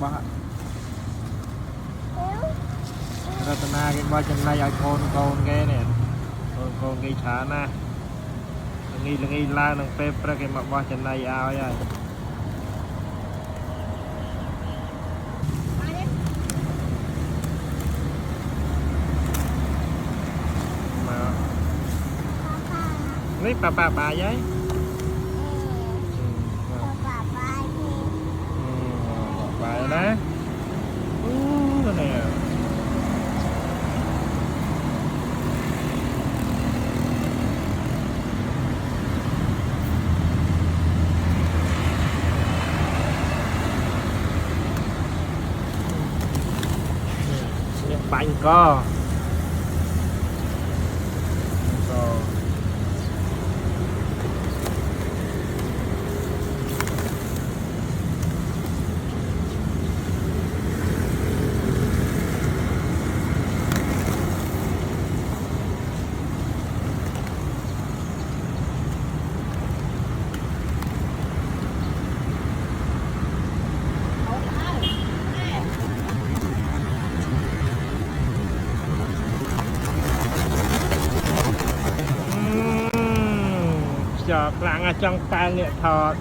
bác ra tận na cái bao chân này ai con cái này con cái chả na lagi la ng paper cái mặc bao chân này ao vậy mà lấy bà vậy bà đó cái này bánh co cho làng ở trong tay nghệ thuật